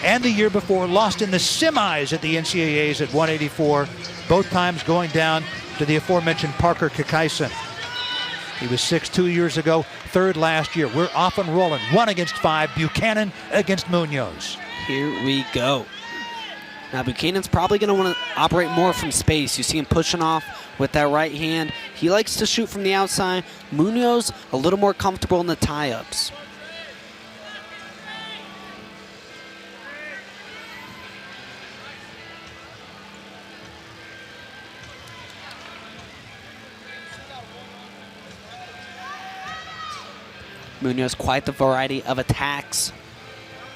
and the year before lost in the semis at the NCAAs at 184, both times going down to the aforementioned Parker Kakaisen. He was 6'2" 2 years ago, third last year. We're off and rolling. 1-5, Buchanan against Munoz. Here we go. Now Buchanan's probably going to want to operate more from space. You see him pushing off with that right hand. He likes to shoot from the outside. Munoz a little more comfortable in the tie-ups. Munoz quite the variety of attacks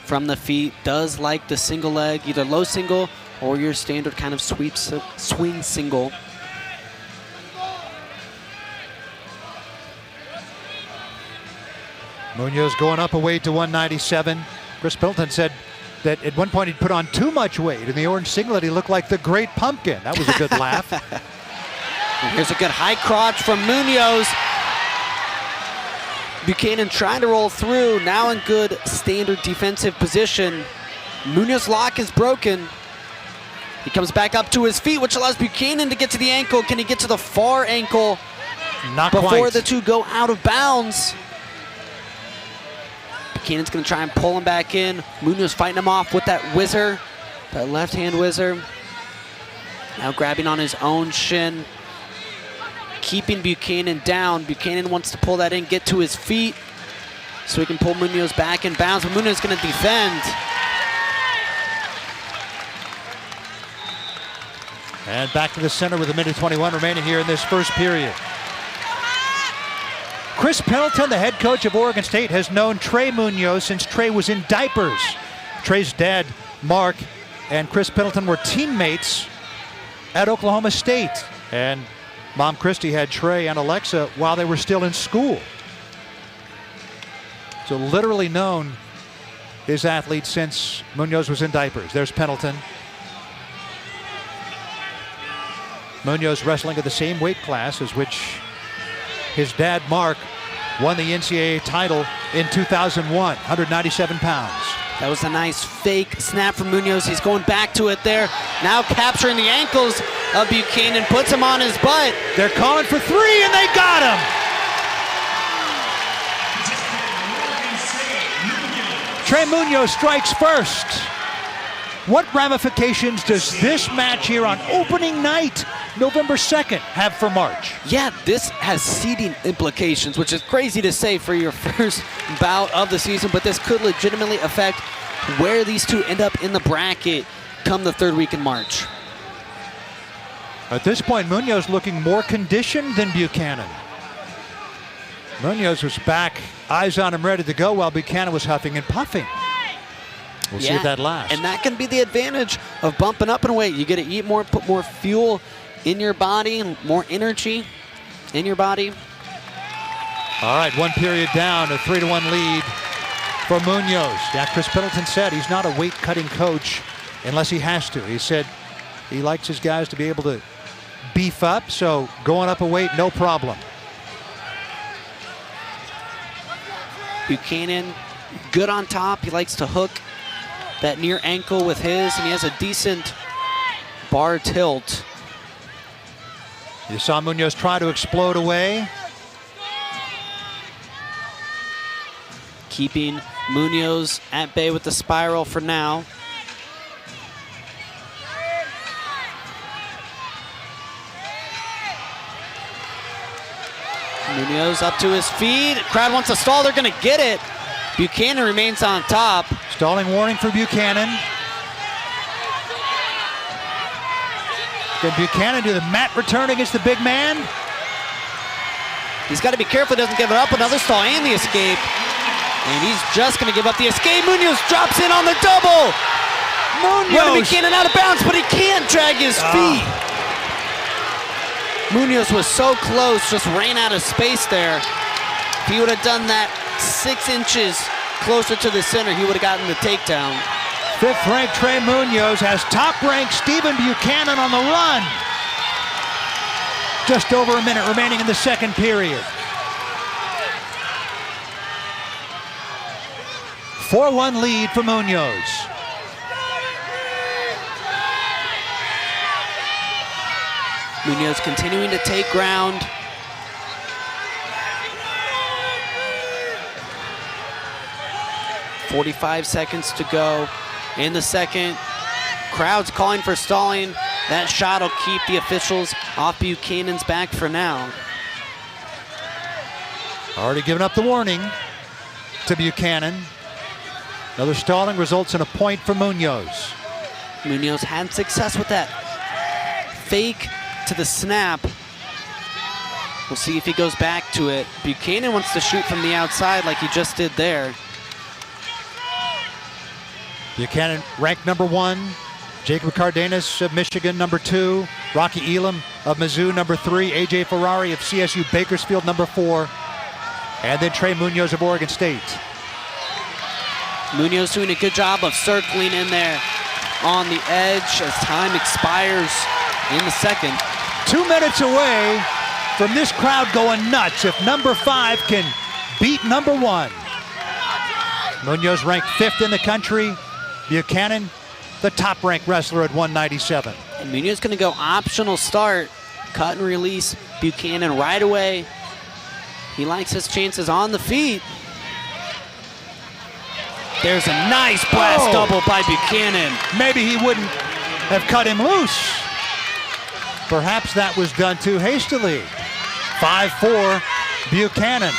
from the feet. Does like the single leg, either low single or your standard kind of sweep swing single. Munoz going up a weight to 197. Chris Pilton said that at one point he'd put on too much weight. In the orange singlet, he looked like the Great Pumpkin. That was a good laugh. And here's a good high crotch from Munoz. Buchanan trying to roll through, now in good standard defensive position. Munoz's lock is broken. He comes back up to his feet, which allows Buchanan to get to the ankle. Can he get to the far ankle before quite. the two go out of bounds? Buchanan's going to try and pull him back in. Munoz fighting him off with that whizzer, that left hand whizzer. Now grabbing on his own shin, keeping Buchanan down. Buchanan wants to pull that in, get to his feet, so he can pull Munoz back in bounds, but Munoz is going to defend. And back to the center with 1:21 remaining here in this first period. Chris Pilton, the head coach of Oregon State, has known Trey Munoz since Trey was in diapers. Trey's dad, Mark, and Chris Pilton were teammates at Oklahoma State. And Mom Christy had Trey and Alexa while they were still in school. So literally known his athletes since Munoz was in diapers. There's Pendleton. Munoz wrestling at the same weight class as which his dad, Mark, won the NCAA title in 2001, 197 pounds. That was a nice fake snap from Munoz. He's going back to it there. Now capturing the ankles of Buchanan, puts him on his butt. They're calling for three, and they got him. Trey Munoz strikes first. What ramifications does this match here on opening night, November 2nd, have for March? Yeah, this has seeding implications, which is crazy to say for your first bout of the season, but this could legitimately affect where these two end up in the bracket come the third week in March. At this point, Munoz looking more conditioned than Buchanan. Munoz was back, eyes on him, ready to go, while Buchanan was huffing and puffing. We'll see if that lasts. And that can be the advantage of bumping up in weight. You get to eat more, put more fuel in your body, more energy in your body. All right, one period down, a 3-1 lead for Munoz. Yeah, Chris Pendleton said he's not a weight-cutting coach unless he has to. He said he likes his guys to be able to beef up, so going up a weight, no problem. Buchanan, good on top. He likes to hook that near ankle with his, and he has a decent bar tilt. You saw Munoz try to explode away. Keeping Munoz at bay with the spiral for now. Munoz up to his feet. Crowd wants to stall. They're going to get it. Buchanan remains on top. Stalling warning for Buchanan. Can Buchanan do the mat return against the big man? He's got to be careful he doesn't give it up. Another stall and the escape. And he's just going to give up the escape. Munoz drops in on the double. Running Buchanan out of bounds, but he can't drag his feet. Munoz was so close, just ran out of space there. If he would have done that 6 inches closer to the center, he would have gotten the takedown. Fifth-ranked Trey Munoz has top-ranked Stephen Buchanan on the run. Just over a minute remaining in the second period. 4-1 lead for Munoz. Munoz continuing to take ground. .45 seconds to go in the second. Crowd's calling for stalling. That shot will keep the officials off Buchanan's back for now. Already given up the warning to Buchanan. Another stalling results in a point for Munoz. Munoz had success with that fake to the snap. We'll see if he goes back to it. Buchanan wants to shoot from the outside like he just did there. Buchanan ranked number 1. Jacob Cardenas of Michigan, number 2. Rocky Elam of Mizzou, number 3. A.J. Ferrari of CSU Bakersfield, number 4. And then Trey Munoz of Oregon State. Munoz doing a good job of circling in there on the edge as time expires in the second. 2 minutes away from this crowd going nuts if number 5 can beat number 1. Munoz ranked 5th in the country. Buchanan, the top-ranked wrestler at 197. And Munoz going to go optional start, cut and release Buchanan right away. He likes his chances on the feet. There's a nice blast double by Buchanan. Maybe he wouldn't have cut him loose. Perhaps that was done too hastily. 5-4, Buchanan.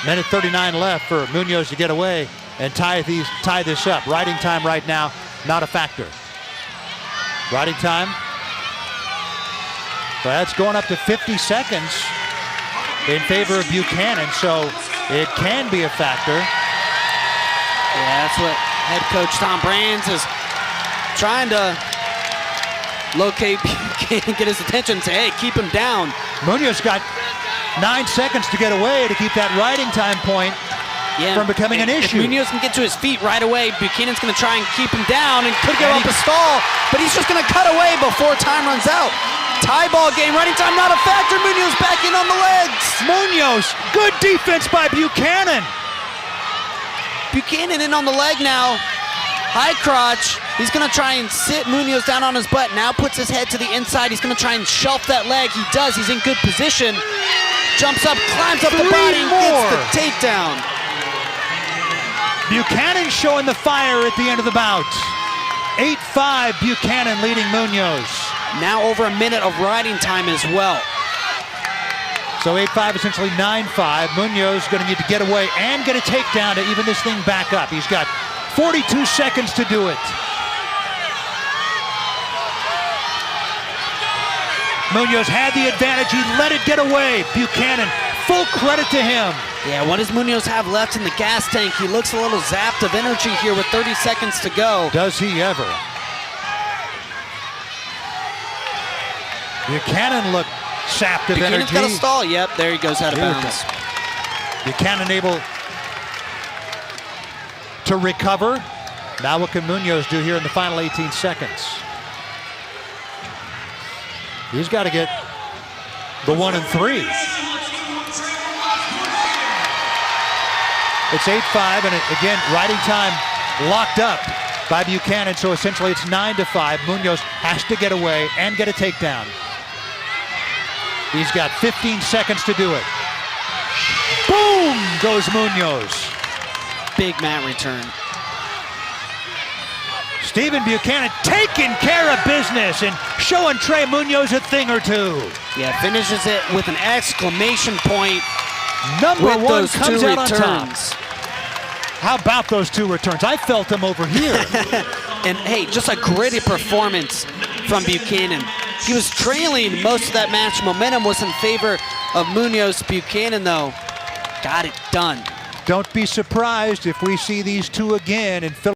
Minute 39 left for Munoz to get away and tie this up. Riding time right now, not a factor. Riding time. Well, that's going up to 50 seconds in favor of Buchanan, so it can be a factor. Yeah, that's what head coach Tom Brands is trying to locate Buchanan, get his attention, say, hey, keep him down. Munoz got 9 seconds to get away to keep that riding time point from becoming an issue. If Munoz can get to his feet right away, Buchanan's going to try and keep him down and could give up a stall, but he's just going to cut away before time runs out. Tie ball game, riding time not a factor. Munoz back in on the legs. Munoz, good defense by Buchanan. Buchanan in on the leg now. High crotch. He's going to try and sit Munoz down on his butt. Now puts his head to the inside. He's going to try and shelf that leg. He does. He's in good position. Jumps up, climbs up the body, and gets the takedown. Buchanan showing the fire at the end of the bout. 8-5, Buchanan leading Munoz. Now over a minute of riding time as well. So 8-5, essentially 9-5. Munoz going to need to get away and get a takedown to even this thing back up. He's got 42 seconds to do it. Munoz had the advantage. He let it get away. Buchanan, full credit to him. Yeah, what does Munoz have left in the gas tank? He looks a little zapped of energy here with 30 seconds to go. Does he ever? Buchanan looked sapped of energy. Buchanan's got a stall. Yep, there he goes out of bounds. Buchanan able to recover. Now what can Munoz do here in the final 18 seconds? He's got to get the 1 and 3. It's 8-5, and again, riding time locked up by Buchanan, so essentially it's 9-5. Munoz has to get away and get a takedown. He's got 15 seconds to do it. Boom goes Munoz. Big mat return. Stephen Buchanan taking care of business and showing Trey Munoz a thing or two. Yeah, finishes it with an exclamation point. Number 1 comes out on top. How about those 2 returns? I felt them over here. And hey, just a gritty performance from Buchanan. He was trailing most of that match. Momentum was in favor of Munoz. Buchanan, though, got it done. Don't be surprised if we see these 2 again in Philadelphia.